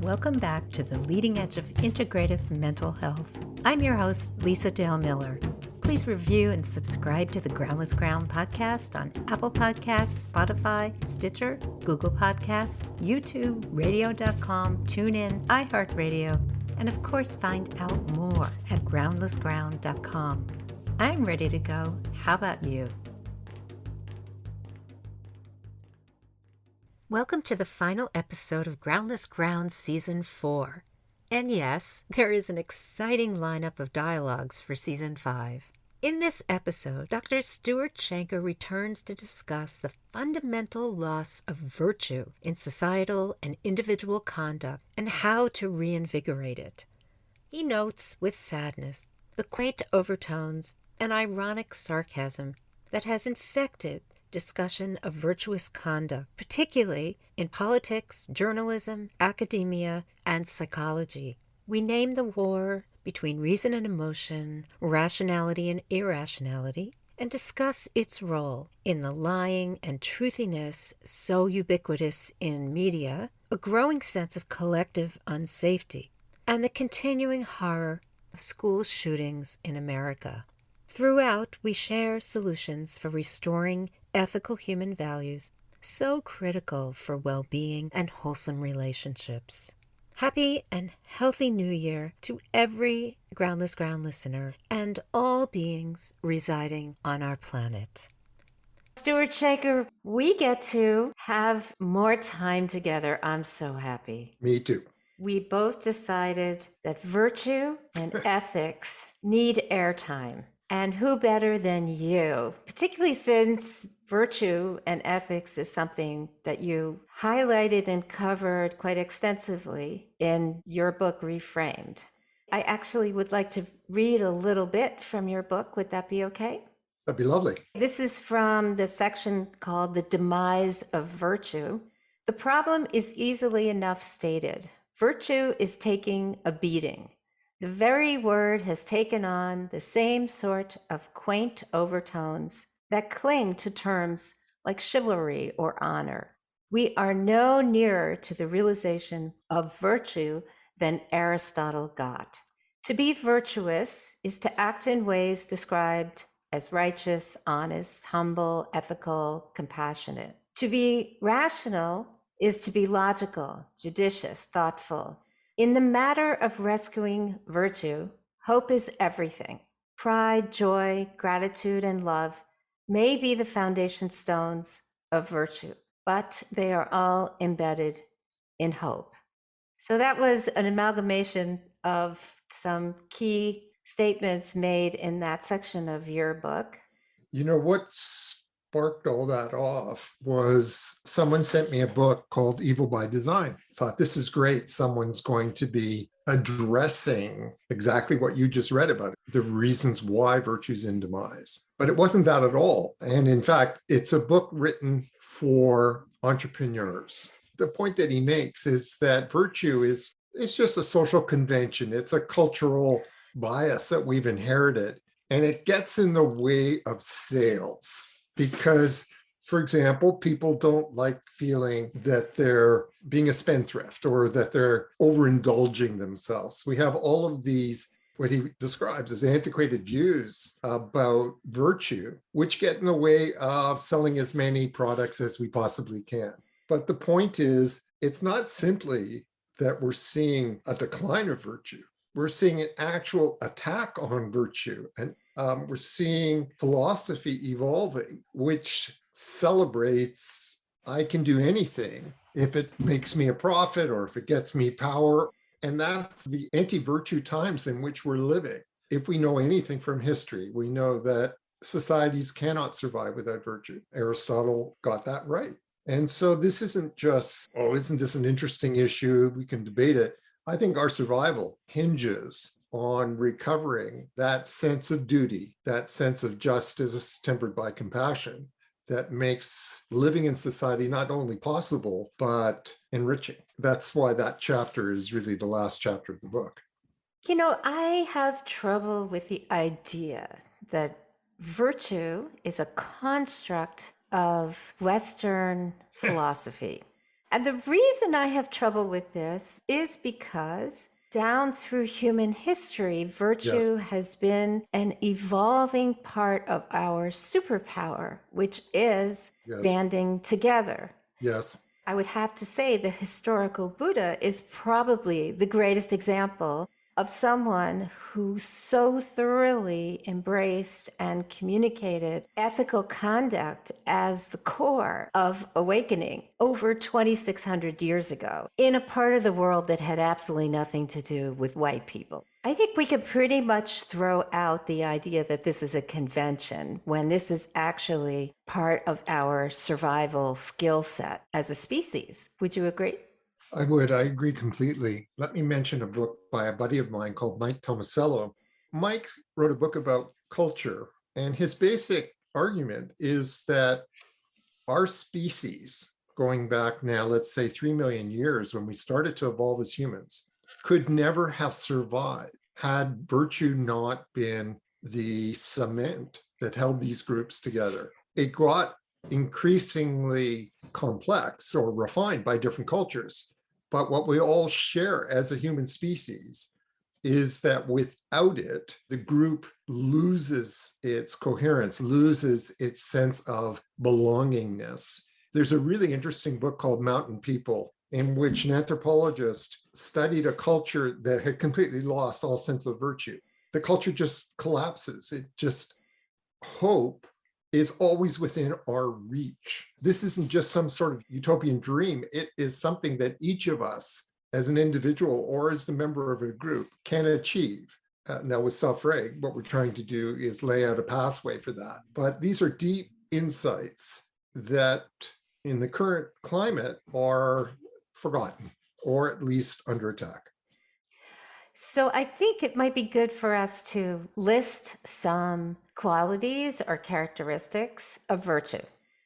Welcome back to the leading edge of integrative mental health. I'm your host, Lisa Dale Miller. Please review and subscribe to the Groundless Ground podcast on Apple Podcasts, Spotify, Stitcher, Google Podcasts, YouTube, radio.com, TuneIn, iHeartRadio, and of course find out more at groundlessground.com. I'm ready to go. How about you? Welcome to the final episode of Groundless Ground Season 4. And yes, there is an exciting lineup of dialogues for Season 5. In this episode, Dr. Stuart Shanker returns to discuss the fundamental loss of virtue in societal and individual conduct and how to reinvigorate it. He notes with sadness the quaint overtones and ironic sarcasm that has infected discussion of virtuous conduct, particularly in politics, journalism, academia, and psychology. We name the war between reason and emotion, rationality and irrationality, and discuss its role in the lying and truthiness so ubiquitous in media, a growing sense of collective unsafety, and the continuing horror of school shootings in America. Throughout, we share solutions for restoring ethical human values so critical for well-being and wholesome relationships. Happy and healthy New Year to every Groundless Ground listener and all beings residing on our planet. Stuart Shanker, we get to have more time together. I'm so happy. Me too. We both decided that virtue and ethics need airtime. And who better than you, particularly since virtue and ethics is something that you highlighted and covered quite extensively in your book, Reframed. I actually would like to read a little bit from your book. Would that be okay? That'd be lovely. This is from the section called The Demise of Virtue. The problem is easily enough stated. Virtue is taking a beating. The very word has taken on the same sort of quaint overtones that cling to terms like chivalry or honor. We are no nearer to the realization of virtue than Aristotle got. To be virtuous is to act in ways described as righteous, honest, humble, ethical, compassionate. To be rational is to be logical, judicious, thoughtful. In the matter of rescuing virtue, hope is everything. Pride, joy, gratitude, and love may be the foundation stones of virtue, but they are all embedded in hope. So that was an amalgamation of some key statements made in that section of your book. You know, what sparked all that off was someone sent me a book called Evil by Design. Thought, this is great. Someone's going to be addressing exactly what you just read about, the reasons why virtue's in demise. But it wasn't that at all. And in fact, it's a book written for entrepreneurs. The point that he makes is that virtue it's just a social convention. It's a cultural bias that we've inherited, and it gets in the way of sales. Because, for example, people don't like feeling that they're being a spendthrift or that they're overindulging themselves. We have all of these, what he describes as antiquated views about virtue, which get in the way of selling as many products as we possibly can. But the point is, it's not simply that we're seeing a decline of virtue. We're seeing an actual attack on virtue, and we're seeing philosophy evolving, which celebrates, I can do anything if it makes me a profit or if it gets me power. And that's the anti-virtue times in which we're living. If we know anything from history, we know that societies cannot survive without virtue. Aristotle got that right. And so this isn't just, isn't this an interesting issue? We can debate it. I think our survival hinges on recovering that sense of duty, that sense of justice tempered by compassion that makes living in society not only possible, but enriching. That's why that chapter is really the last chapter of the book. You know, I have trouble with the idea that virtue is a construct of Western philosophy. And the reason I have trouble with this is because down through human history, Yes, virtue has been an evolving part of our superpower, which is yes, banding together. yes. I would have to say the historical Buddha is probably the greatest example of someone who so thoroughly embraced and communicated ethical conduct as the core of awakening over 2,600 years ago in a part of the world that had absolutely nothing to do with white people. I think we could pretty much throw out the idea that this is a convention when this is actually part of our survival skill set as a species. Would you agree? I would. I agree completely. Let me mention a book by a buddy of mine called Mike Tomasello. Mike wrote a book about culture, and his basic argument is that our species, going back now, let's say 3 million years, when we started to evolve as humans, could never have survived had virtue not been the cement that held these groups together. It got increasingly complex or refined by different cultures. But what we all share as a human species is that without it, the group loses its coherence, loses its sense of belongingness. There's a really interesting book called Mountain People, in which an anthropologist studied a culture that had completely lost all sense of virtue. The culture just collapses. It just, hope is always within our reach. This isn't just some sort of utopian dream. It is something that each of us as an individual or as the member of a group can achieve. Now with self-reg, what we're trying to do is lay out a pathway for that. But these are deep insights that in the current climate are forgotten or at least under attack. So I think it might be good for us to list some qualities or characteristics of virtue.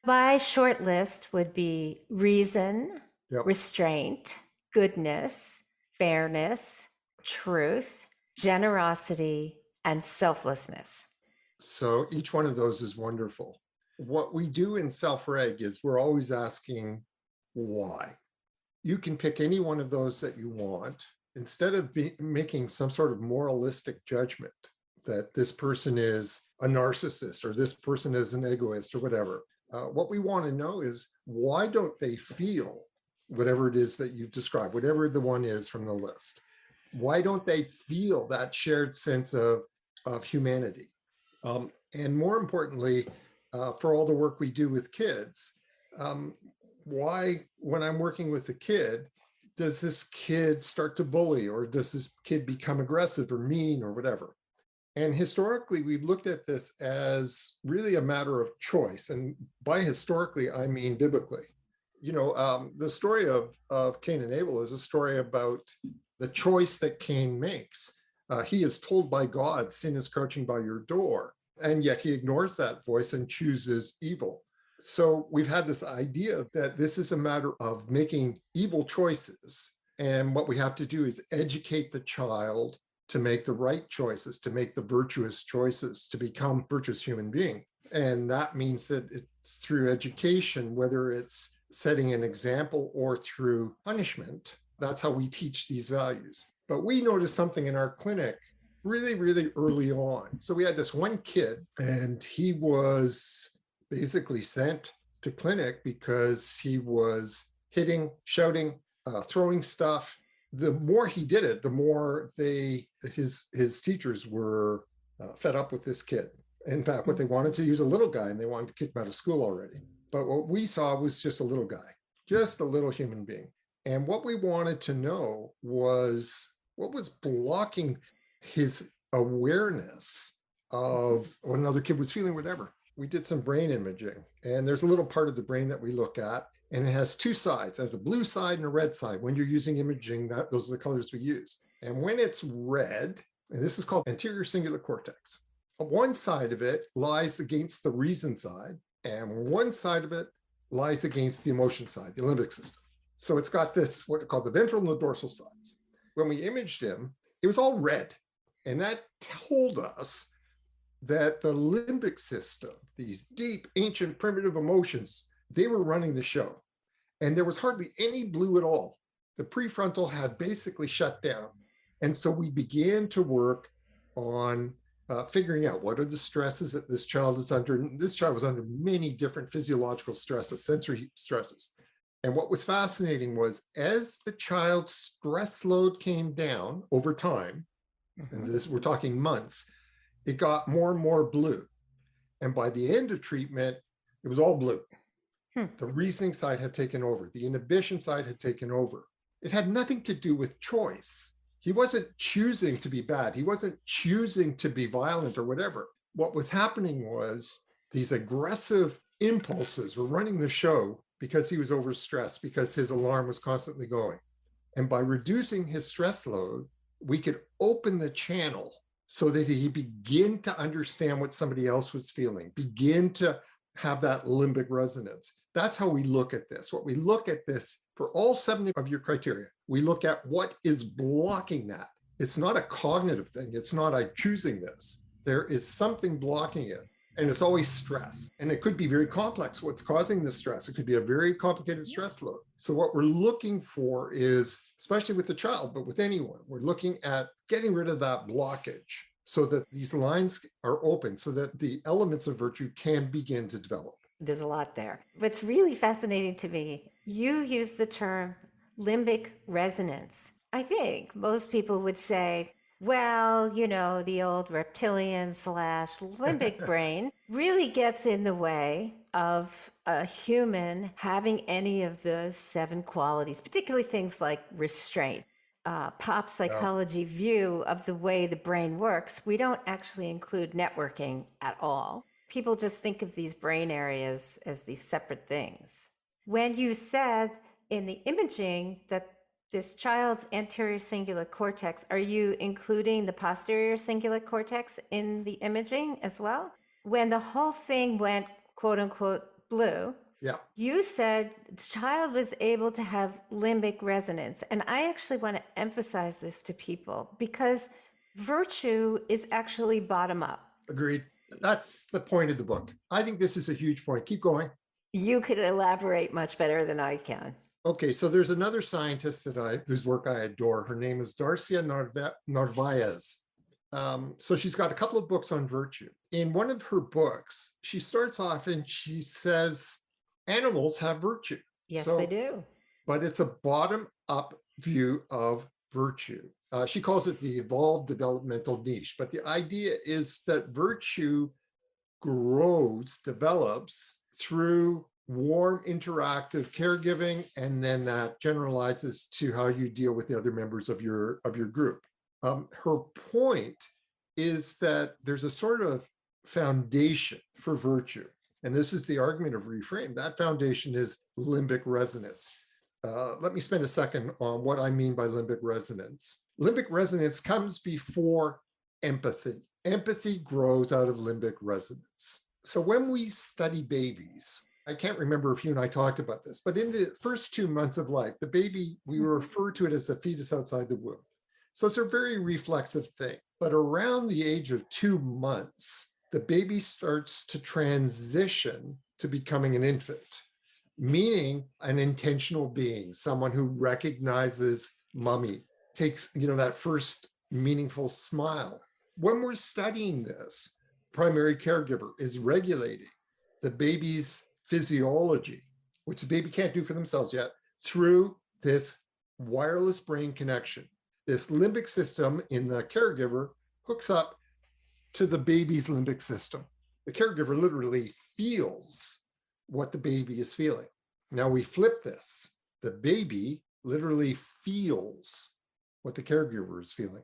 My short list would be reason, Yep. restraint, goodness, fairness, truth, generosity, and selflessness. So each one of those is wonderful. What we do in self-reg is we're always asking why. You can pick any one of those that you want. Instead of making some sort of moralistic judgment that this person is a narcissist or this person is an egoist or whatever, what we want to know is why don't they feel whatever it is that you've described, whatever the one is from the list? Why don't they feel that shared sense of humanity? And more importantly, for all the work we do with kids, why, when I'm working with a kid, does this kid start to bully or does this kid become aggressive or mean or whatever? And historically, we've looked at this as really a matter of choice. And by historically, I mean biblically. The story of Cain and Abel is a story about the choice that Cain makes. He is told by God, sin is crouching by your door. And yet he ignores that voice and chooses evil. So we've had this idea that this is a matter of making evil choices. And what we have to do is educate the child to make the right choices, to make the virtuous choices, to become a virtuous human being. And that means that it's through education, whether it's setting an example or through punishment. That's how we teach these values. But we noticed something in our clinic really, really early on. So we had this one kid, and he was basically sent to clinic because he was hitting, shouting, throwing stuff. The more he did it, the more his teachers were fed up with this kid. In fact, what they wanted to use a little guy, and they wanted to kick him out of school already. But what we saw was just a little guy, just a little human being. And what we wanted to know was what was blocking his awareness of what another kid was feeling, whatever. We did some brain imaging, and there's a little part of the brain that we look at, and it has two sides. It has a blue side and a red side. When you're using imaging, those are the colors we use. And when it's red, and this is called anterior cingulate cortex, one side of it lies against the reason side, and one side of it lies against the emotion side, the limbic system. So it's got this, what are called the ventral and the dorsal sides. When we imaged him, it was all red. And that told us that the limbic system, these deep, ancient, primitive emotions, they were running the show. and there was hardly any blue at all. The prefrontal had basically shut down. And so we began to work on figuring out what are the stresses that this child is under. This child was under many different physiological stresses, sensory stresses. And what was fascinating was as the child's stress load came down over time, and this we're talking months, it got more and more blue. And by the end of treatment, it was all blue. The reasoning side had taken over. The inhibition side had taken over. It had nothing to do with choice. He wasn't choosing to be bad. He wasn't choosing to be violent or whatever. What was happening was these aggressive impulses were running the show because he was overstressed, because his alarm was constantly going. And by reducing his stress load, we could open the channel so that he begin to understand what somebody else was feeling, begin to have that limbic resonance. That's how we look at this. What we look at this for all 7 of your criteria, we look at what is blocking that. It's not a cognitive thing. It's not I'm choosing this. There is something blocking it. And it's always stress. And it could be very complex. What's causing the stress? It could be a very complicated stress load. So what we're looking for is, especially with the child, but with anyone, we're looking at getting rid of that blockage so that these lines are open, so that the elements of virtue can begin to develop. There's a lot there. What's really fascinating to me, you use the term limbic resonance. I think most people would say, well, the old reptilian slash limbic brain really gets in the way of a human having any of the 7 qualities, particularly things like restraint. Pop psychology view of the way the brain works, we don't actually include networking at all. People just think of these brain areas as these separate things. When you said in the imaging that this child's anterior cingulate cortex, are you including the posterior cingulate cortex in the imaging as well? When the whole thing went quote unquote blue, you said the child was able to have limbic resonance. And I actually want to emphasize this to people because virtue is actually bottom up. Agreed. That's the point of the book. I think this is a huge point. Keep going. You could elaborate much better than I can. Okay, so there's another scientist whose work I adore. Her name is Darcia Narvaez. So she's got a couple of books on virtue. In one of her books, she starts off and she says, animals have virtue. Yes, they do. But it's a bottom-up view of virtue. She calls it the evolved developmental niche. But the idea is that virtue grows, develops through warm, interactive caregiving, and then that generalizes to how you deal with the other members of your group. Her point is that there's a sort of foundation for virtue. And this is the argument of Reframe. That foundation is limbic resonance. Let me spend a second on what I mean by limbic resonance. Limbic resonance comes before empathy. Empathy grows out of limbic resonance. So when we study babies, I can't remember if you and I talked about this, but in the first 2 months of life, the baby, we refer to it as a fetus outside the womb. So it's a very reflexive thing. But around the age of 2 months, the baby starts to transition to becoming an infant, meaning an intentional being, someone who recognizes mommy, takes, that first meaningful smile. When we're studying this, primary caregiver is regulating the baby's physiology, which the baby can't do for themselves yet, through this wireless brain connection. This limbic system in the caregiver hooks up to the baby's limbic system. The caregiver literally feels what the baby is feeling. Now we flip this. The baby literally feels what the caregiver is feeling.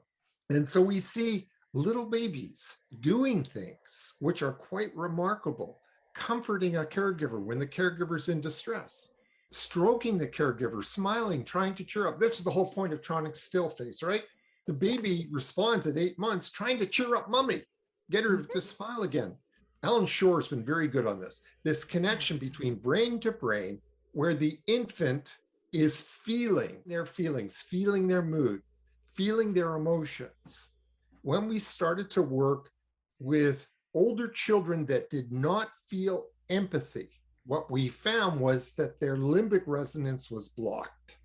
And so we see little babies doing things which are quite remarkable, comforting a caregiver when the caregiver's in distress, stroking the caregiver, smiling, trying to cheer up. This is the whole point of Tronic still face, right? The baby responds at 8 months, trying to cheer up mommy, get her to smile again. Alan Shore has been very good on this. This connection between brain to brain, where the infant is feeling their feelings, feeling their mood, feeling their emotions. When we started to work with older children that did not feel empathy, what we found was that their limbic resonance was blocked.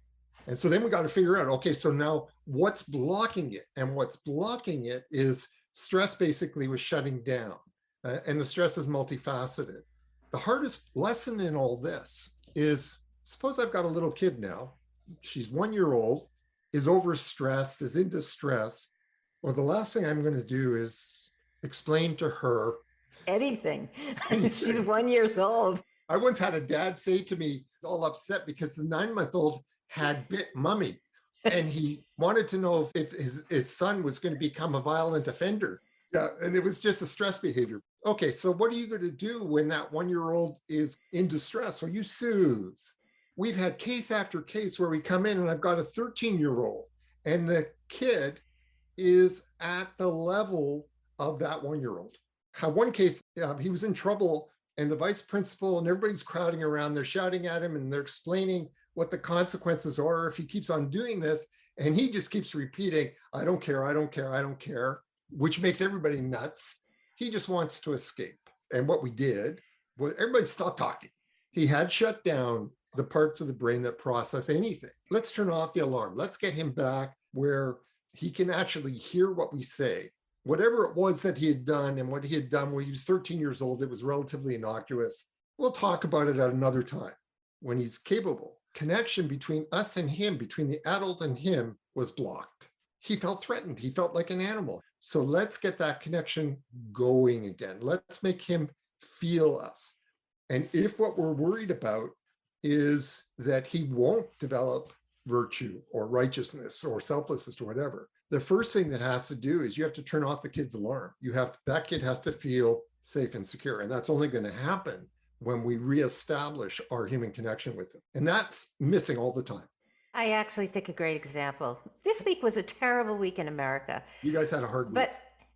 And so then we got to figure out, okay, so now what's blocking it? And what's blocking it is stress basically was shutting down. And the stress is multifaceted. The hardest lesson in all this is suppose I've got a little kid now. She's 1 year old, is overstressed, is in distress. Well, the last thing I'm going to do is explain to her Anything. She's anything. 1 year old. I once had a dad say to me, all upset because the 9-month-old had bit mummy and he wanted to know if his son was going to become a violent offender. Yeah, and it was just a stress behavior. Okay, so what are you going to do when that 1 year old is in distress? Well, you soothe. We've had case after case where we come in and I've got a 13-year-old and the kid is at the level of that 1 year old. How one case, he was in trouble and the vice principal and everybody's crowding around. They're shouting at him and they're explaining what the consequences are if he keeps on doing this. And he just keeps repeating, I don't care, I don't care, I don't care, which makes everybody nuts. He just wants to escape. And what we did was everybody stopped talking. He had shut down the parts of the brain that process anything. Let's turn off the alarm. Let's get him back where he can actually hear what we say. Whatever it was that he had done and what he had done when he was 13 years old, it was relatively innocuous. We'll talk about it at another time when he's capable. Connection between us and him, between the adult and him, was blocked. He felt threatened. He felt like an animal. So let's get that connection going again. Let's make him feel us. And if what we're worried about is that he won't develop virtue or righteousness or selflessness or whatever, the first thing that has to do is you have to turn off the kid's alarm. That kid has to feel safe and secure. And that's only going to happen when we reestablish our human connection with him. And that's missing all the time. I actually think a great example. This week was a terrible week in America, You guys had a hard week. but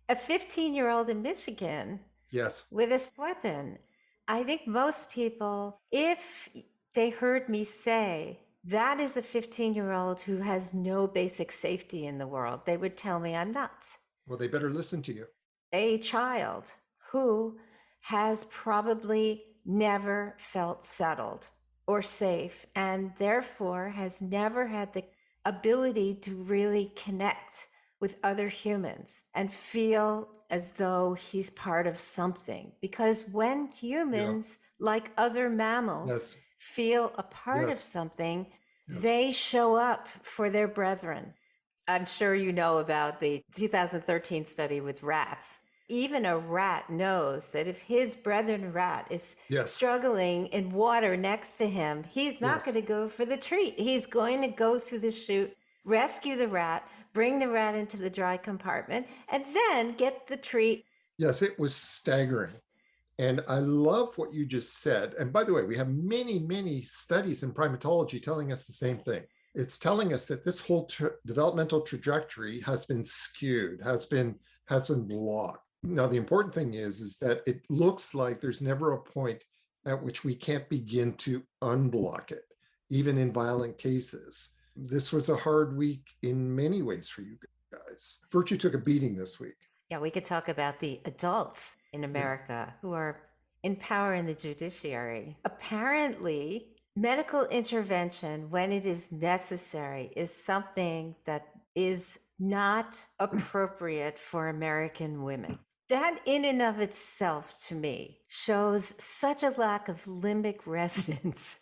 a 15-year-old in Michigan Yes. with a weapon. I think most people, if they heard me say, that is a 15-year-old who has no basic safety in the world, they would tell me I'm nuts. Well, they better listen to you. A child who has probably never felt settled or safe and therefore has never had the ability to really connect with other humans and feel as though he's part of something. Because when humans, like other mammals, Yes. feel a part Yes. of something, Yes. they show up for their brethren. I'm sure you know about the 2013 study with rats. Even a rat knows that if his brethren rat is Yes. struggling in water next to him, he's not Yes. going to go for the treat. He's going to go through the chute, rescue the rat, bring the rat into the dry compartment, and then get the treat. Yes, it was staggering. And I love what you just said. And by the way, we have many, many studies in primatology telling us the same thing. It's telling us that this whole developmental trajectory has been skewed, has been blocked. Now, the important thing is that it looks like there's never a point at which we can't begin to unblock it, even in violent cases. This was a hard week in many ways for you guys. Virtue took a beating this week. Yeah, we could talk about the adults in America who are in power in the judiciary. Apparently, medical intervention, when it is necessary, is something that is not appropriate for American women. That in and of itself, to me, shows such a lack of limbic resonance.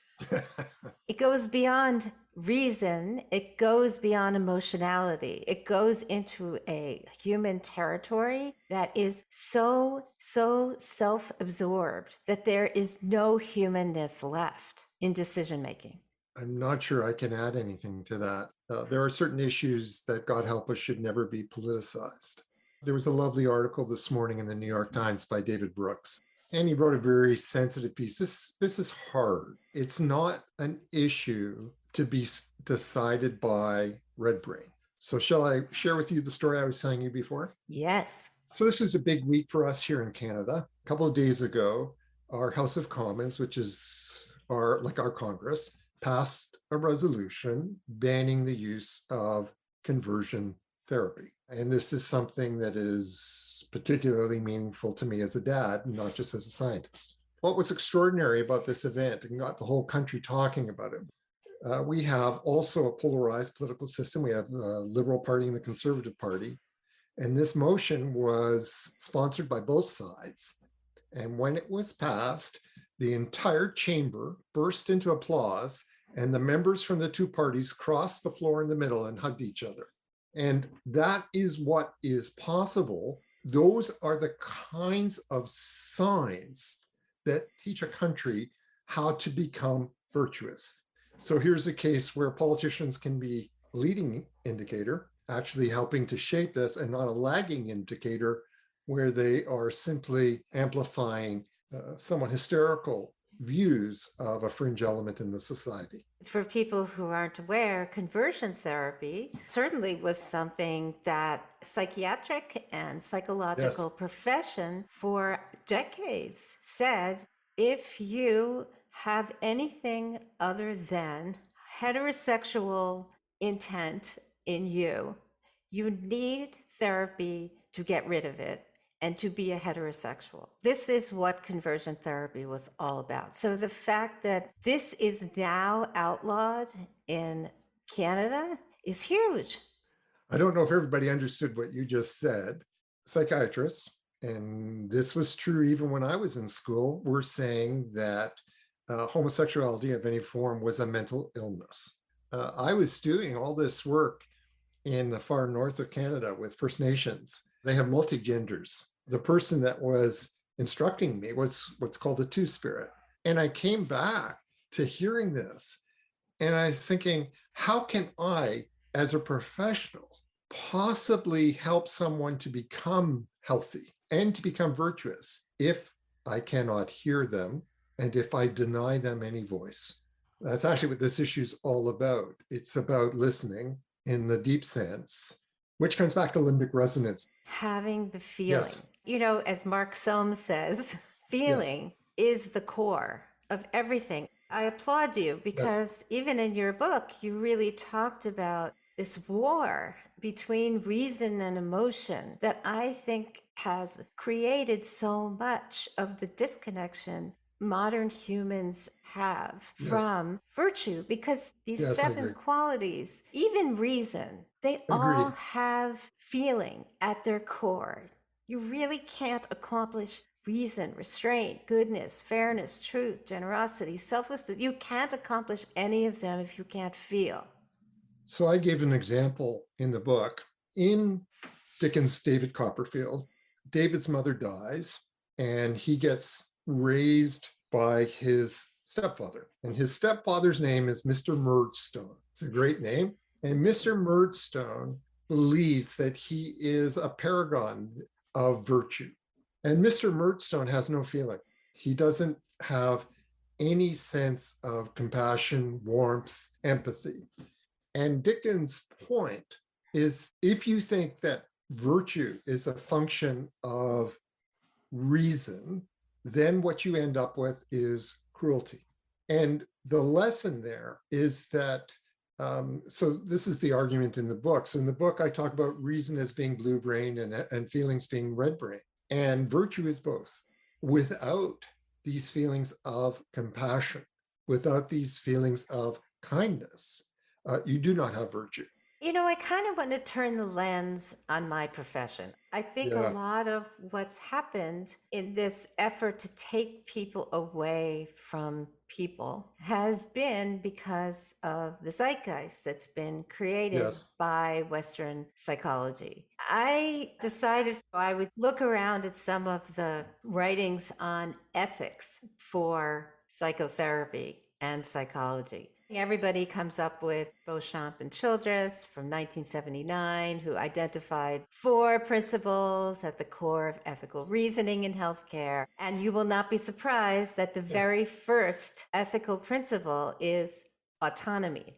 It goes beyond reason, it goes beyond emotionality. It goes into a human territory that is so self-absorbed that there is no humanness left in decision making. I'm not sure I can add anything to that. There are certain issues that, God help us, should never be politicized. There was a lovely article this morning in the New York Times by David Brooks, and he wrote a very sensitive piece. This is hard. It's not an issue to be decided by red brain. So shall I share with you the story I was telling you before? Yes. So this was a big week for us here in Canada. A couple of days ago, our House of Commons, which is our Congress, passed a resolution banning the use of conversion therapy. And this is something that is particularly meaningful to me as a dad, not just as a scientist. what was extraordinary about this event and got the whole country talking about it, we have also a polarized political system. We have the Liberal Party and the Conservative Party. And this motion was sponsored by both sides. And when it was passed, the entire chamber burst into applause, and the members from the two parties crossed the floor in the middle and hugged each other. And that is what is possible. Those are the kinds of signs that teach a country how to become virtuous. So here's a case where politicians can be a leading indicator, actually helping to shape this, and not a lagging indicator where they are simply amplifying somewhat hysterical views of a fringe element in the society. For people who aren't aware, conversion therapy certainly was something that psychiatric and psychological Yes. profession for decades said, if you have anything other than heterosexual intent in you, you need therapy to get rid of it and to be a heterosexual. This is what conversion therapy was all about. So the fact that this is now outlawed in Canada is huge. I don't know if everybody understood what you just said. Psychiatrists, and this was true even when I was in school, were saying that homosexuality of any form was a mental illness. I was doing all this work in the far north of Canada with First Nations. They have multi-genders. The person that was instructing me was what's called a two-spirit. And I came back to hearing this, and I was thinking, how can I, as a professional, possibly help someone to become healthy and to become virtuous if I cannot hear them and if I deny them any voice? That's actually what this issue is all about. It's about listening in the deep sense, which comes back to limbic resonance. Having the feeling. Yes. You know, as Mark Soames says, feeling is the core of everything. I applaud you because even in your book, you really talked about this war between reason and emotion that I think has created so much of the disconnection modern humans have from virtue, because these seven qualities, even reason, they all have feeling at their core. You really can't accomplish reason, restraint, goodness, fairness, truth, generosity, selflessness. You can't accomplish any of them if you can't feel. So I gave an example in the book. In Dickens' David Copperfield, David's mother dies, and he gets raised by his stepfather. And his stepfather's name is Mr. Murdstone. It's a great name. And Mr. Murdstone believes that he is a paragon of virtue. And Mr. Murdstone has no feeling. He doesn't have any sense of compassion, warmth, empathy. And Dickens' point is, if you think that virtue is a function of reason, then what you end up with is cruelty. And the lesson there is that, so this is the argument in the book. So in the book, I talk about reason as being blue brain and feelings being red brain. And virtue is both. Without these feelings of compassion, without these feelings of kindness, you do not have virtue. You know, I kind of want to turn the lens on my profession. I think a lot of what's happened in this effort to take people away from people has been because of the zeitgeist that's been created by Western psychology. I decided I would look around at some of the writings on ethics for psychotherapy and psychology. Everybody comes up with Beauchamp and Childress from 1979, who identified 4 principles at the core of ethical reasoning in healthcare. And you will not be surprised that the very first ethical principle is autonomy,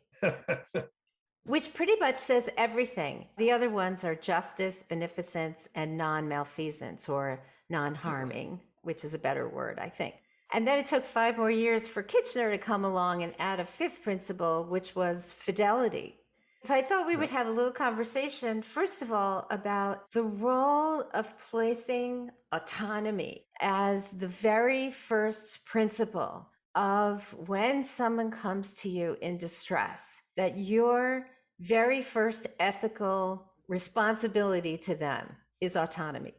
which pretty much says everything. The other ones are justice, beneficence, and non-malfeasance, or non-harming, which is a better word, I think. And then it took 5 more years for Kitchener to come along and add a 5th principle, which was fidelity. So I thought we would have a little conversation, first of all, about the role of placing autonomy as the very first principle of when someone comes to you in distress, that your very first ethical responsibility to them is autonomy.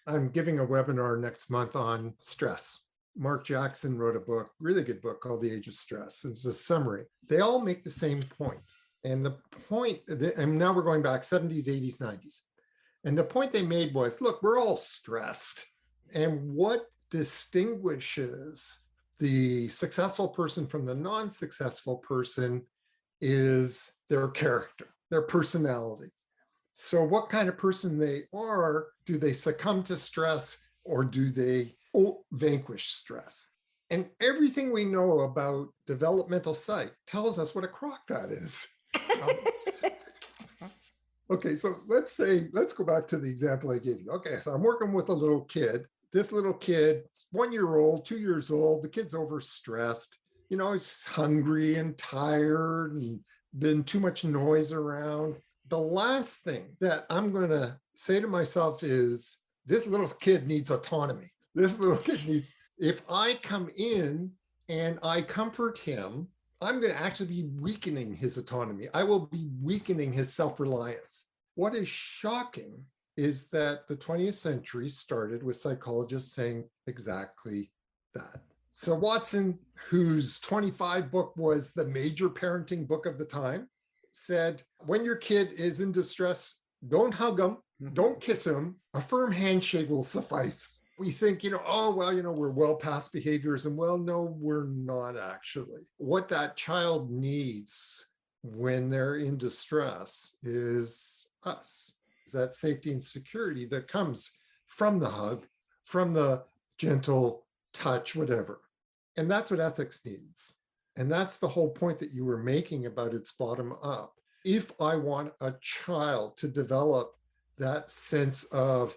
I'm giving a webinar next month on stress. Mark Jackson wrote a book, really good book called The Age of Stress. It's a summary. They all make the same point. And the point, and now we're going back 70s, 80s, 90s. And the point they made was, look, we're all stressed. And what distinguishes the successful person from the non-successful person is their character, their personality. So what kind of person they are, do they succumb to stress or do they vanquish stress? And everything we know about developmental psych tells us what a crock that is. Okay, so let's go back to the example I gave you. Okay, so I'm working with a little kid. This little kid, 1 year old, 2 years old, the kid's overstressed. He's hungry and tired and been too much noise around. The last thing that I'm going to say to myself is, this little kid needs autonomy. This little kid needs, if I come in and I comfort him, I'm going to actually be weakening his autonomy. I will be weakening his self-reliance. What is shocking is that the 20th century started with psychologists saying exactly that. So Watson, whose 25 book was the major parenting book of the time, said, when your kid is in distress, don't hug him, don't kiss him, a firm handshake will suffice. We think, we're well past behaviors, and well, no, we're not actually. What that child needs when they're in distress is us. Is that safety and security that comes from the hug, from the gentle touch, whatever. And that's what ethics needs. And that's the whole point that you were making about its bottom up. If I want a child to develop that sense of,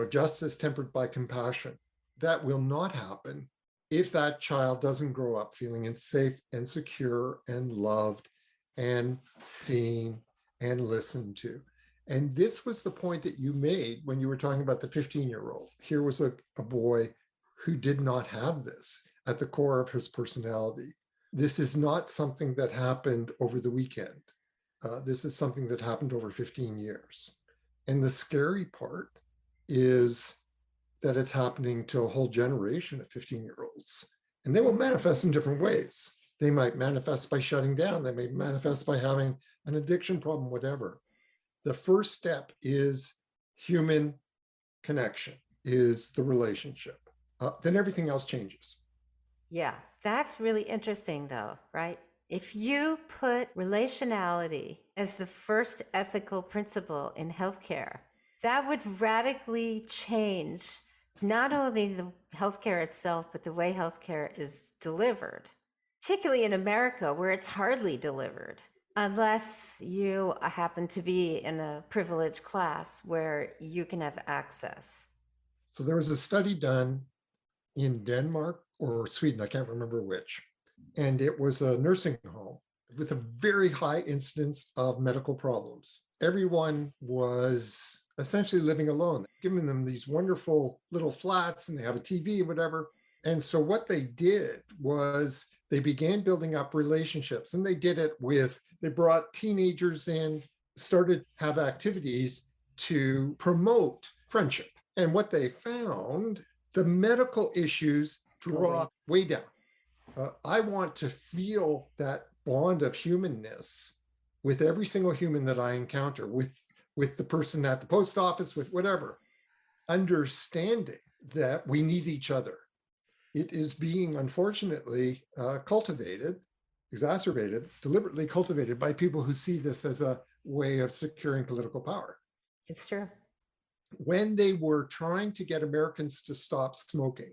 justice tempered by compassion, that will not happen if that child doesn't grow up feeling safe and secure and loved and seen and listened to. And this was the point that you made when you were talking about the 15-year-old. Here was a boy who did not have this at the core of his personality. This is not something that happened over the weekend. This is something that happened over 15 years. And the scary part is that it's happening to a whole generation of 15-year-olds. And they will manifest in different ways. They might manifest by shutting down. They may manifest by having an addiction problem, whatever. The first step is human connection, is the relationship. Then everything else changes. Yeah, that's really interesting though, right? If you put relationality as the first ethical principle in healthcare, that would radically change not only the healthcare itself, but the way healthcare is delivered, particularly in America, where it's hardly delivered, unless you happen to be in a privileged class where you can have access. So there was a study done in Denmark or Sweden, I can't remember which, and it was a nursing home with a very high incidence of medical problems. Everyone was essentially living alone, giving them these wonderful little flats, and they have a TV, whatever. And so what they did was they began building up relationships, and they did it they brought teenagers in, started have activities to promote friendship. And what they found, the medical issues drop way down. I want to feel that bond of humanness with every single human that I encounter, with the person at the post office, with whatever, understanding that we need each other. It is being, unfortunately, cultivated, exacerbated, deliberately cultivated by people who see this as a way of securing political power. It's true. When they were trying to get Americans to stop smoking,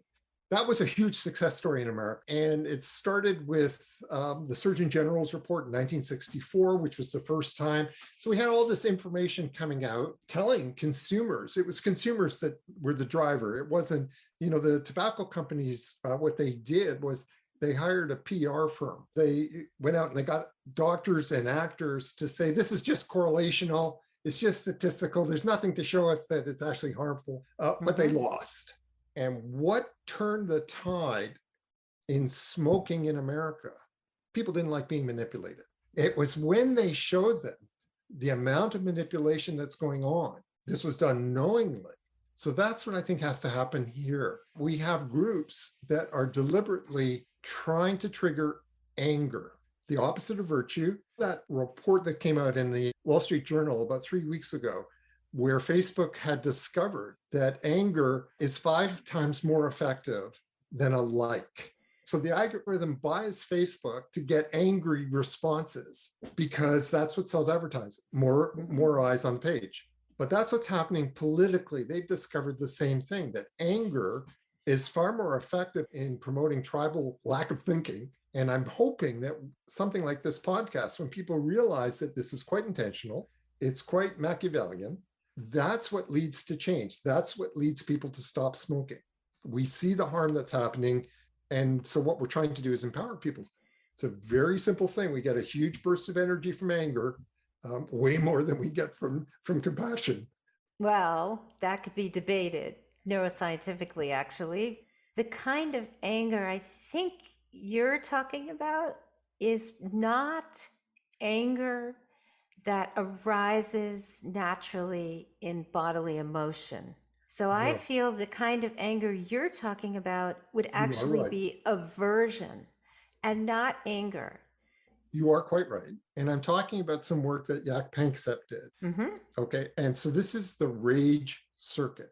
that was a huge success story in America. And it started with the Surgeon General's report in 1964, which was the first time. So we had all this information coming out telling consumers, it was consumers that were the driver. It wasn't, the tobacco companies, what they did was They hired a PR firm. They went out and they got doctors and actors to say, this is just correlational. It's just statistical. There's nothing to show us that it's actually harmful. But they lost. And what turned the tide in smoking in America? People didn't like being manipulated. It was when they showed them the amount of manipulation that's going on. This was done knowingly. So that's what I think has to happen here. We have groups that are deliberately trying to trigger anger, the opposite of virtue. That report that came out in the Wall Street Journal about 3 weeks ago, where Facebook had discovered that anger is 5 times more effective than a like. So the algorithm buys Facebook to get angry responses because that's what sells advertising, more eyes on the page. But that's what's happening politically. They've discovered the same thing, that anger is far more effective in promoting tribal lack of thinking. And I'm hoping that something like this podcast, when people realize that this is quite intentional, it's quite Machiavellian, that's what leads to change. That's what leads people to stop smoking. We see the harm that's happening. And so what we're trying to do is empower people. It's a very simple thing. We get a huge burst of energy from anger, way more than we get from compassion. Well, that could be debated neuroscientifically, actually. The kind of anger I think you're talking about is not anger that arises naturally in bodily emotion. So I feel the kind of anger you're talking about would actually be aversion and not anger. You are quite right. And I'm talking about some work that Jaak Panksepp did. Okay. And so this is the rage circuit.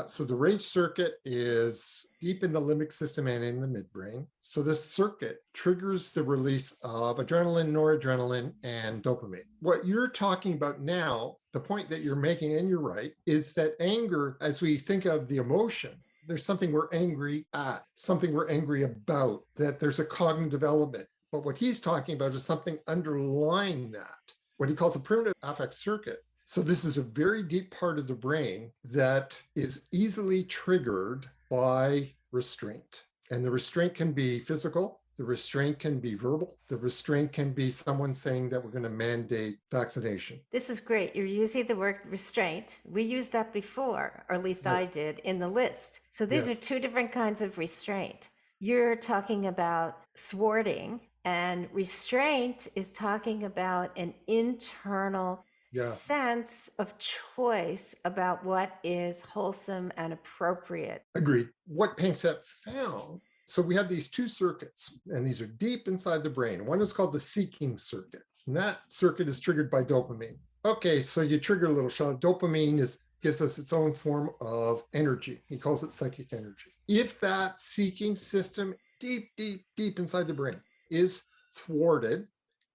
So the rage circuit is deep in the limbic system and in the midbrain. So this circuit triggers the release of adrenaline, noradrenaline, and dopamine. What you're talking about now, the point that you're making, and you're right, is that anger, as we think of the emotion, there's something we're angry at, something we're angry about, that there's a cognitive element. But what he's talking about is something underlying that, what he calls a primitive affect circuit. So this is a very deep part of the brain that is easily triggered by restraint. And the restraint can be physical, the restraint can be verbal, the restraint can be someone saying that we're going to mandate vaccination. This is great. You're using the word restraint. We used that before, or at least I did, in the list. So these are 2 different kinds of restraint. You're talking about thwarting, and restraint is talking about an internal sense of choice about what is wholesome and appropriate. Agreed. What Panksepp found, so we have these 2 circuits, and these are deep inside the brain. One is called the seeking circuit, and that circuit is triggered by dopamine. Okay, so you trigger a little shot. Dopamine gives us its own form of energy. He calls it psychic energy. If that seeking system deep, deep, deep inside the brain is thwarted,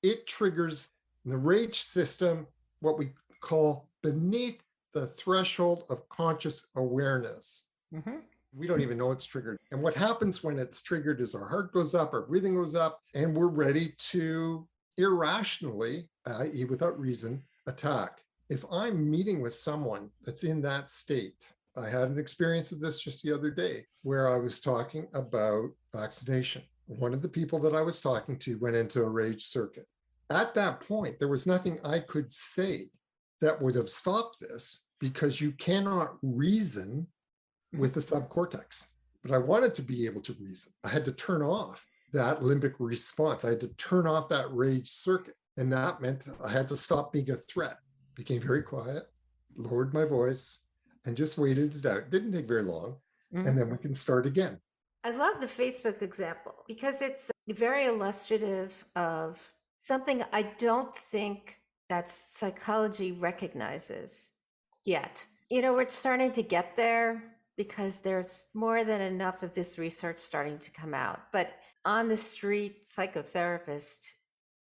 it triggers the rage system, what we call beneath the threshold of conscious awareness. We don't even know it's triggered. And what happens when it's triggered is our heart goes up, our breathing goes up, and we're ready to irrationally, i.e., without reason, attack. If I'm meeting with someone that's in that state, I had an experience of this just the other day where I was talking about vaccination. One of the people that I was talking to went into a rage circuit. At that point, there was nothing I could say that would have stopped this, because you cannot reason with the subcortex. But I wanted to be able to reason. I had to turn off that limbic response. I had to turn off that rage circuit. And that meant I had to stop being a threat. Became very quiet, lowered my voice, and just waited it out. Didn't take very long. And then we can start again. I love the Facebook example because it's very illustrative of something I don't think that psychology recognizes yet. We're starting to get there because there's more than enough of this research starting to come out. But on the street, psychotherapist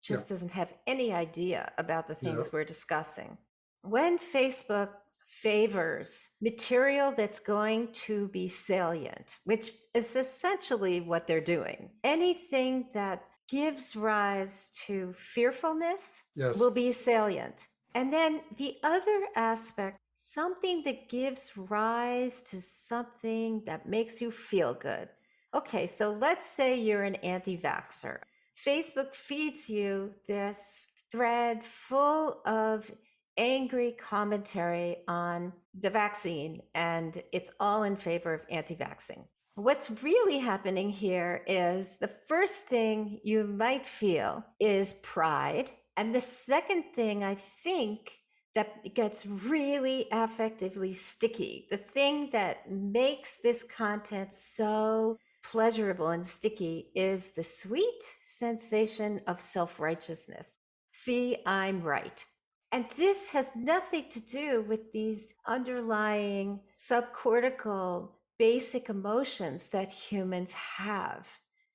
just doesn't have any idea about the things we're discussing. When Facebook favors material that's going to be salient, which is essentially what they're doing, anything that gives rise to fearfulness will be salient. And then the other aspect, something that gives rise to something that makes you feel good. Okay, so let's say you're an anti vaxxer. Facebook feeds you this thread full of angry commentary on the vaccine, and it's all in favor of anti vaxxing. What's really happening here is the first thing you might feel is pride. And the second thing I think that gets really affectively sticky, the thing that makes this content so pleasurable and sticky, is the sweet sensation of self righteousness. See, I'm right. And this has nothing to do with these underlying subcortical basic emotions that humans have.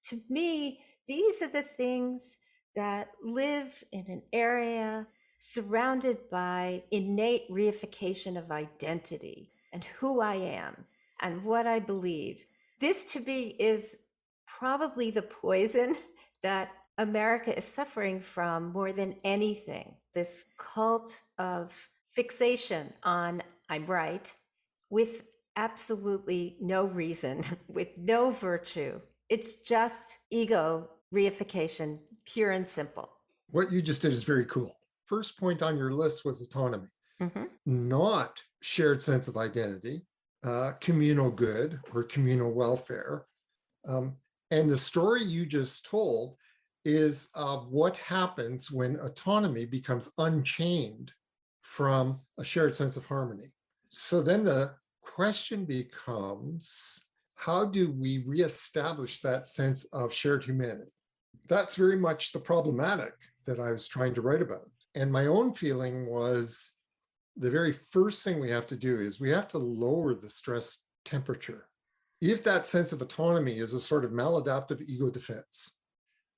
To me, these are the things that live in an area surrounded by innate reification of identity and who I am and what I believe. This to me is probably the poison that America is suffering from more than anything. This cult of fixation on I'm right with absolutely no reason, with no virtue. It's just ego reification, pure and simple. What you just did is very cool. First point on your list was autonomy, not shared sense of identity, communal good or communal welfare. And the story you just told is what happens when autonomy becomes unchained from a shared sense of harmony. So then the question becomes, how do we reestablish that sense of shared humanity? That's very much the problematic that I was trying to write about. And my own feeling was the very first thing we have to do is we have to lower the stress temperature. If that sense of autonomy is a sort of maladaptive ego defense,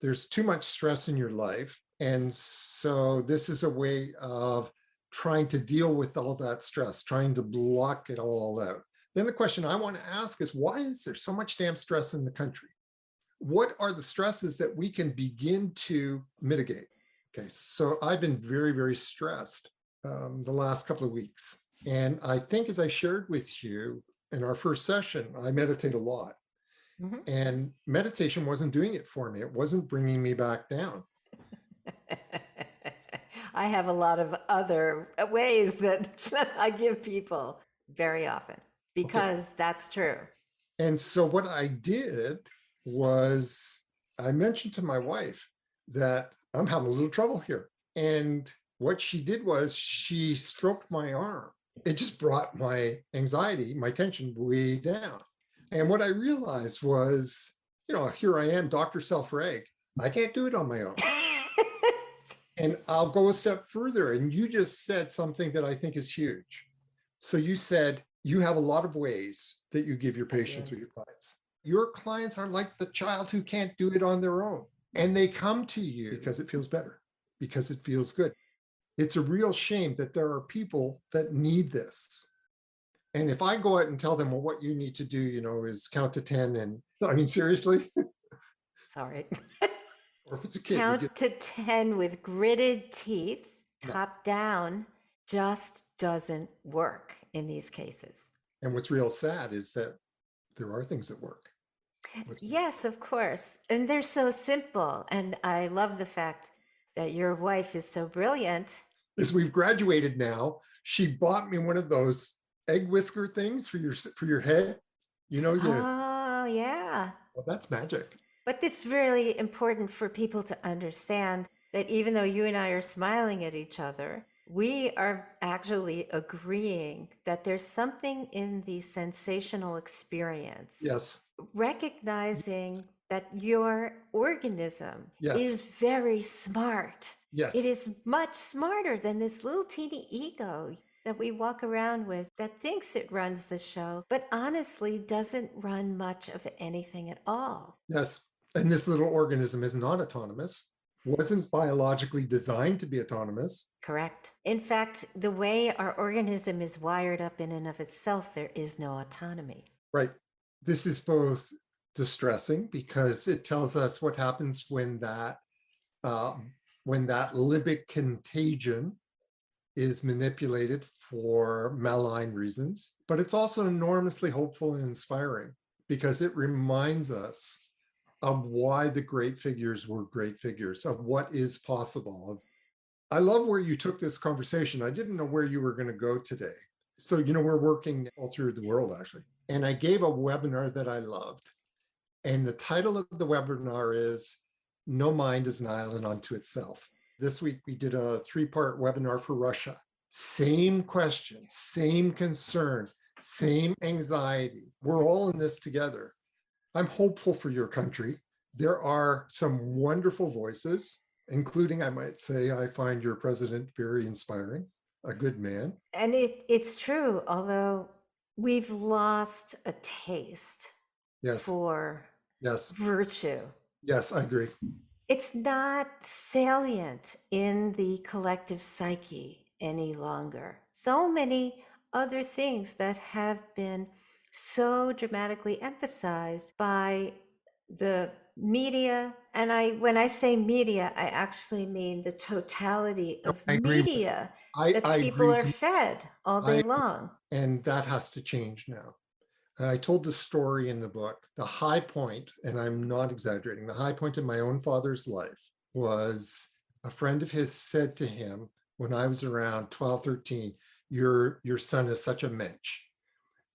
there's too much stress in your life. And so this is a way of trying to deal with all that stress, trying to block it all out. Then the question I want to ask is, why is there so much damn stress in the country? What are the stresses that we can begin to mitigate? Okay, so I've been very, very stressed the last couple of weeks. And I think, as I shared with you in our first session, I meditate a lot. And meditation wasn't doing it for me. It wasn't bringing me back down. I have a lot of other ways that I give people very often because that's true. And so what I did was I mentioned to my wife that I'm having a little trouble here. And what she did was she stroked my arm. It just brought my anxiety, my tension way down. And what I realized was, here I am, Dr. Self-Reg. I can't do it on my own. And I'll go a step further. And you just said something that I think is huge. So you said you have a lot of ways that you give your patients or your clients. Your clients are like the child who can't do it on their own. And they come to you because it feels better, because it feels good. It's a real shame that there are people that need this. And if I go out and tell them, well, what you need to do, is count to 10. And I mean, seriously. Sorry. Or if it's a kid. Count to 10 with gritted teeth, top down, just doesn't work in these cases. And what's real sad is that there are things that work. Yes, of course. And they're so simple. And I love the fact that your wife is so brilliant. As we've graduated now, she bought me one of those egg whisker things for your head. Oh, yeah. Well, that's magic. But it's really important for people to understand that even though you and I are smiling at each other, we are actually agreeing that there's something in the sensational experience. Yes. Recognizing that your organism is very smart. Yes. It is much smarter than this little teeny ego that we walk around with that thinks it runs the show, but honestly doesn't run much of anything at all. Yes. And this little organism is not autonomous, wasn't biologically designed to be autonomous. Correct. In fact, the way our organism is wired up in and of itself, there is no autonomy. Right. This is both distressing because it tells us what happens when that limbic contagion is manipulated for malign reasons, but it's also enormously hopeful and inspiring because it reminds us of why the great figures were great figures, of what is possible. I love where you took this conversation. I didn't know where you were going to go today. So, we're working all through the world, actually. And I gave a webinar that I loved. And the title of the webinar is No Mind is an Island Unto Itself. This week, we did a 3-part webinar for Russia. Same question, same concern, same anxiety. We're all in this together. I'm hopeful for your country. There are some wonderful voices, including, I might say, I find your president very inspiring, a good man. And it's true, although we've lost a taste Yes, for yes, virtue. yes, I agree. It's not salient in the collective psyche any longer. So many other things that have been so dramatically emphasized by the media. And when I say media, I actually mean the totality No, of I agree with media that I people agree. are fed all I day long. And that has to change now. And I told the story in the book. The high point, and I'm not exaggerating, the high point in my own father's life was a friend of his said to him when I was around 12, 13, your son is such a mensch.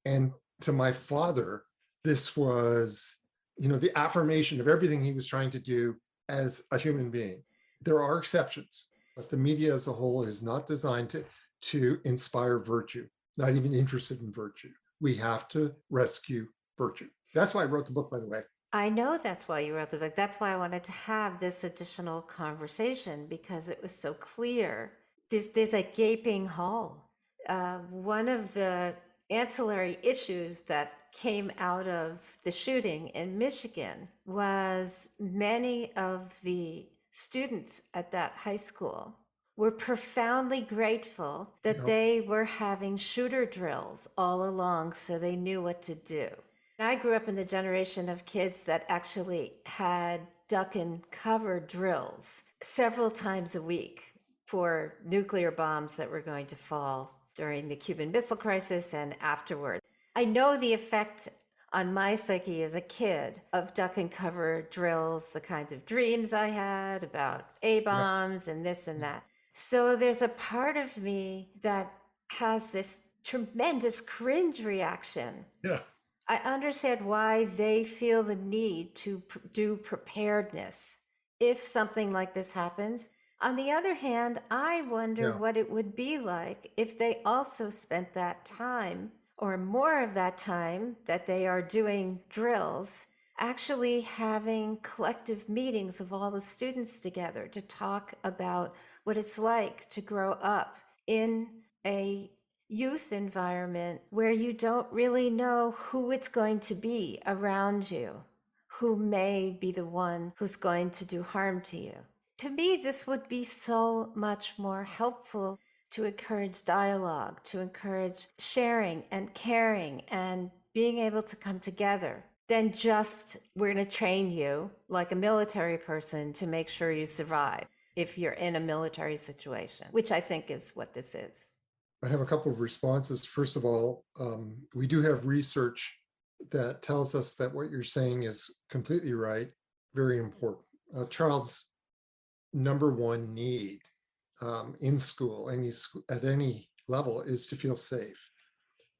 And to my father, this was, the affirmation of everything he was trying to do as a human being. There are exceptions, but the media as a whole is not designed to inspire virtue, not even interested in virtue. We have to rescue virtue. That's why I wrote the book, by the way. I know that's why you wrote the book. That's why I wanted to have this additional conversation because it was so clear. There's a gaping hole. One of the ancillary issues that came out of the shooting in Michigan was many of the students at that high school were profoundly grateful that they were having shooter drills all along so they knew what to do. I grew up in the generation of kids that actually had duck and cover drills several times a week for nuclear bombs that were going to fall during the Cuban Missile Crisis and afterward. I know the effect on my psyche as a kid of duck and cover drills, the kinds of dreams I had about A-bombs and this and that. So there's a part of me that has this tremendous cringe reaction. Yeah. I understand why they feel the need to do preparedness if something like this happens. On the other hand, I wonder what it would be like if they also spent that time or more of that time that they are doing drills, actually having collective meetings of all the students together to talk about what it's like to grow up in a youth environment where you don't really know who it's going to be around you, who may be the one who's going to do harm to you. To me, this would be so much more helpful to encourage dialogue, to encourage sharing and caring and being able to come together than just, we're going to train you like a military person to make sure you survive if you're in a military situation, which I think is what this is. I have a couple of responses. First of all, we do have research that tells us that what you're saying is completely right, very important. A child's number one need in school, at any level, is to feel safe.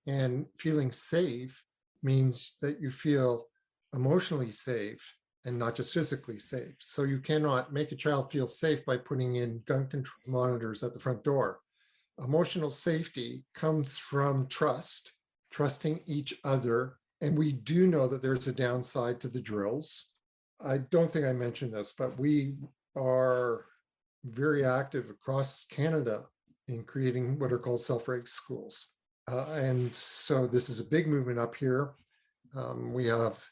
And feeling safe means that you feel emotionally safe and not just physically safe. So you cannot make a child feel safe by putting in gun control monitors at the front door. Emotional safety comes from trusting each other. And we do know that there's a downside to the drills. I don't think I mentioned this, but we are very active across Canada in creating what are called self-reg schools. And so this is a big movement up here. We have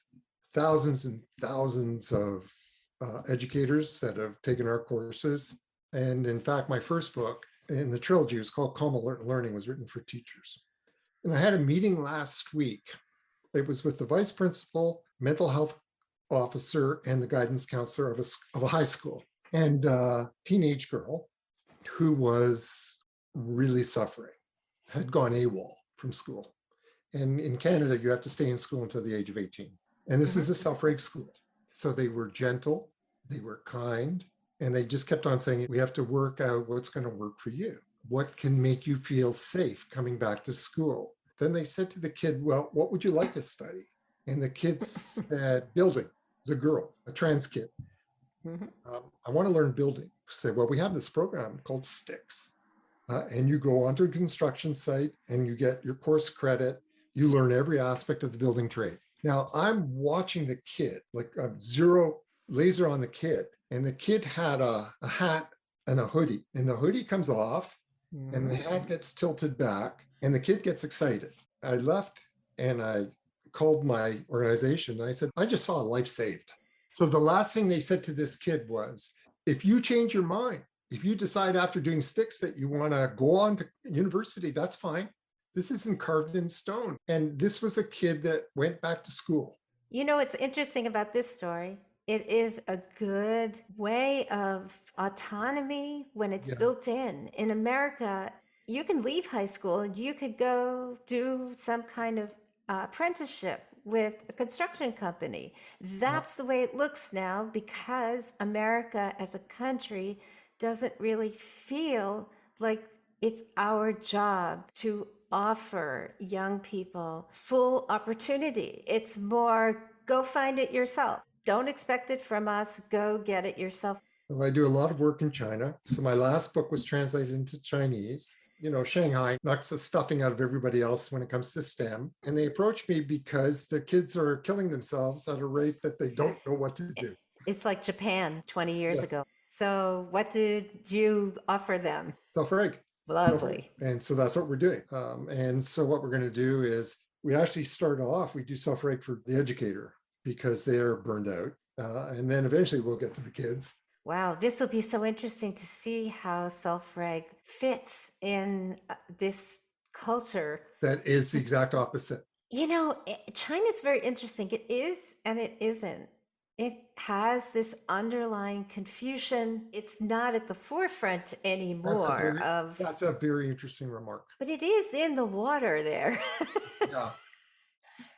thousands and thousands of educators that have taken our courses. And in fact, my first book in the trilogy was called Calm Alert Learning, was written for teachers. And I had a meeting last week. It was with the vice principal, mental health officer, and the guidance counselor of a high school. And a teenage girl who was really suffering, had gone AWOL from school. And in Canada, you have to stay in school until the age of 18. And this Mhm. is a self-reg school. So they were gentle, they were kind, and they just kept on saying, we have to work out what's going to work for you. What can make you feel safe coming back to school? Then they said to the kid, well, what would you like to study? And the kid said, building. It was a girl, a trans kid. Mhm. I want to learn building. Say, well, we have this program called Sticks. And you go onto a construction site and you get your course credit. You learn every aspect of the building trade. Now I'm watching the kid, like I'm zero laser on the kid. And the kid had a hat and a hoodie. And the hoodie comes off and the hat gets tilted back and the kid gets excited. I left and I called my organization and I said, I just saw a life saved. So the last thing they said to this kid was, if you change your mind, if you decide after doing Sticks that you want to go on to university, that's fine. This isn't carved in stone. And this was a kid that went back to school. You know what's interesting about this story? It is a good way of autonomy when it's Yeah. built in. In America, you can leave high school and you could go do some kind of apprenticeship with a construction company. Yeah. That's the way it looks now because America as a country doesn't really feel like it's our job to offer young people full opportunity. It's more go find it yourself. Don't expect it from us. Go get it yourself. Well, I do a lot of work in China. So my last book was translated into Chinese. You know, Shanghai knocks the stuffing out of everybody else when it comes to STEM. And they approach me because the kids are killing themselves at a rate that they don't know what to do. It's like Japan 20 years Yes. ago. So, what did you offer them? Self-reg. Self-reg. Lovely. And so that's what we're doing. And so what we're going to do is we actually start off, we do self-reg for the educator because they're burned out. And then eventually we'll get to the kids. Wow, this will be so interesting to see how self reg fits in this culture. That is the exact opposite. You know, China's very interesting. It is and it isn't. It has this underlying confusion. It's not at the forefront That's a anymore very of, that's a very interesting remark. but it is in the water there. Yeah.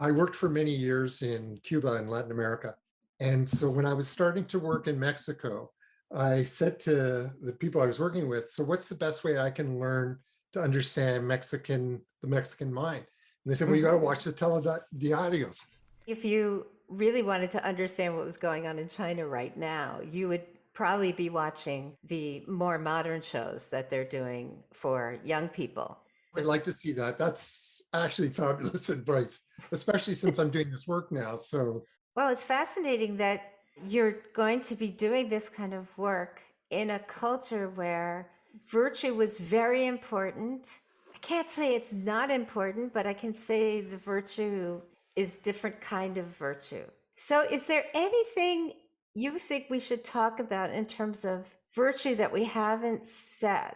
I worked for many years in Cuba and Latin America. And so when I was starting to work in Mexico, I said to the people I was working with, so what's the best way I can learn to understand the Mexican mind? And they said, well, you got to watch the telediarios. If you really wanted to understand what was going on in China right now, you would probably be watching the more modern shows that they're doing for young people. I'd like to see that. That's actually fabulous advice, especially since I'm doing this work now. So, Well, it's fascinating that you're going to be doing this kind of work in a culture where virtue was very important. I can't say it's not important, but I can say the virtue is different kind of virtue. So is there anything you think we should talk about in terms of virtue that we haven't said?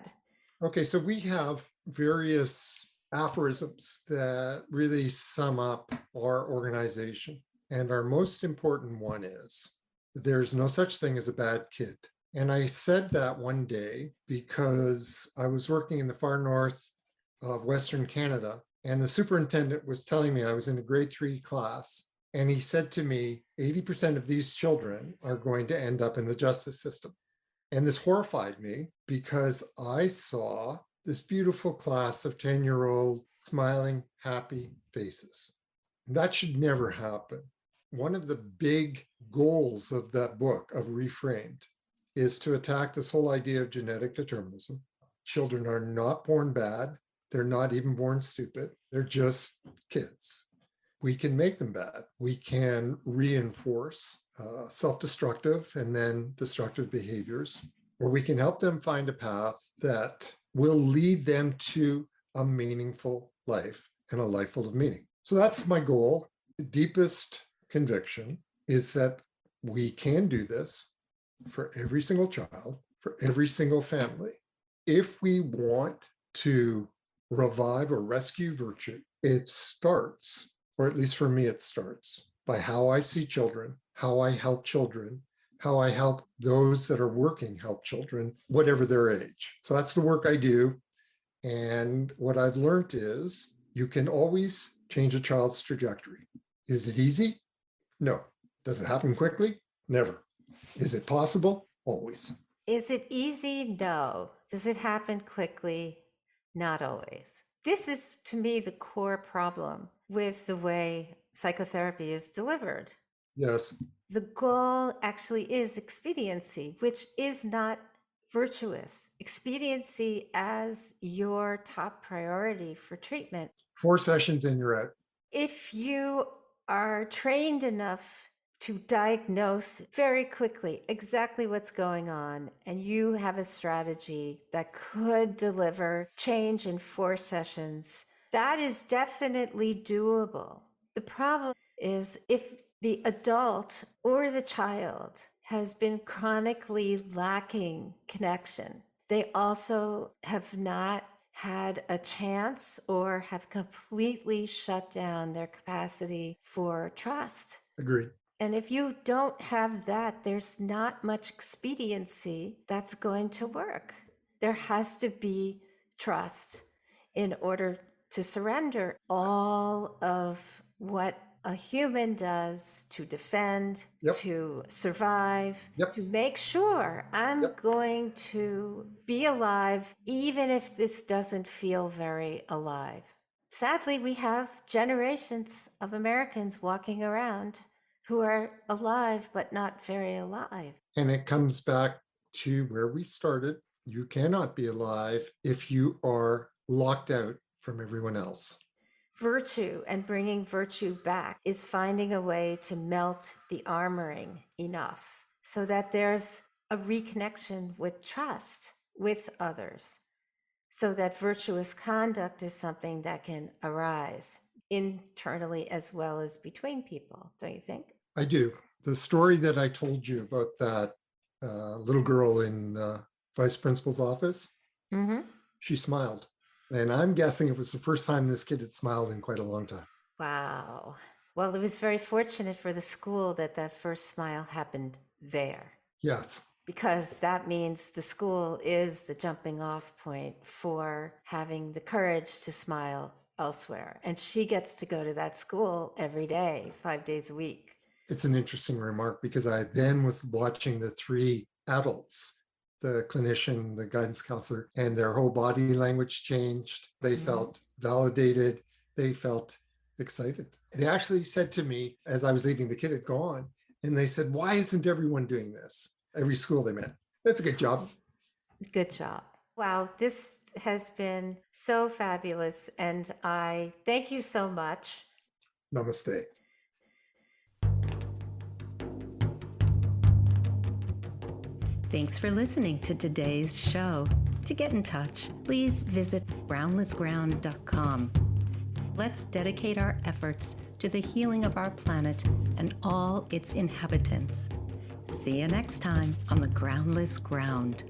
okay, so we have various aphorisms that really sum up our organization. And our most important one is there's no such thing as a bad kid. And I said that one day because I was working in the far north of Western Canada, and the superintendent was telling me I was in a grade 3 class. And he said to me, 80% of these children are going to end up in the justice system. And this horrified me because I saw this beautiful class of 10-year-old smiling, happy faces. And that should never happen. One of the big goals of that book, of Reframed, is to attack this whole idea of genetic determinism. Children are not born bad. They're not even born stupid. They're just kids. We can make them bad. We can reinforce self-destructive and then destructive behaviors, or we can help them find a path that will lead them to a meaningful life and a life full of meaning. So that's my goal. The deepest conviction is that we can do this for every single child, for every single family. If we want to revive or rescue virtue, it starts, or at least for me, it starts by how I see children, how I help children, how I help those that are working help children, whatever their age. So that's the work I do. And what I've learned is you can always change a child's trajectory. Is it easy? No. Does it happen quickly? Never. Is it possible? Always. Is it easy? No. Does it happen quickly? Not always. This is, to me, the core problem with the way psychotherapy is delivered. Yes. The goal actually is expediency, which is not virtuous. Expediency as your top priority for treatment. 4 sessions and you're out. If you are trained enough to diagnose very quickly exactly what's going on, and you have a strategy that could deliver change in 4 sessions, that is definitely doable. The problem is if the adult or the child has been chronically lacking connection, they also have not had a chance or have completely shut down their capacity for trust. Agreed. And if you don't have that, there's not much expediency that's going to work. There has to be trust in order to surrender all of what a human does to defend, Yep. to survive, Yep. to make sure I'm Yep. going to be alive, even if this doesn't feel very alive. Sadly, we have generations of Americans walking around who are alive but not very alive. And it comes back to where we started. You cannot be alive if you are locked out from everyone else. Virtue and bringing virtue back is finding a way to melt the armoring enough so that there's a reconnection with trust with others, so that virtuous conduct is something that can arise internally as well as between people, don't you think? I do. The story that I told you about that little girl in the vice principal's office, she smiled. And I'm guessing it was the first time this kid had smiled in quite a long time. Wow. Well, it was very fortunate for the school that that first smile happened there, Yes. because that means the school is the jumping off point for having the courage to smile elsewhere. And she gets to go to that school every day, 5 days a week. It's an interesting remark because I then was watching the 3 adults, the clinician, the guidance counselor, and their whole body language changed. They felt validated. They felt excited. They actually said to me as I was leaving, the kid had gone, and they said, "Why isn't everyone doing this?" Every school they met. That's a good job. Good job. Wow, this has been so fabulous. And I thank you so much. Namaste. Thanks for listening to today's show. To get in touch, please visit groundlessground.com. Let's dedicate our efforts to the healing of our planet and all its inhabitants. See you next time on the Groundless Ground.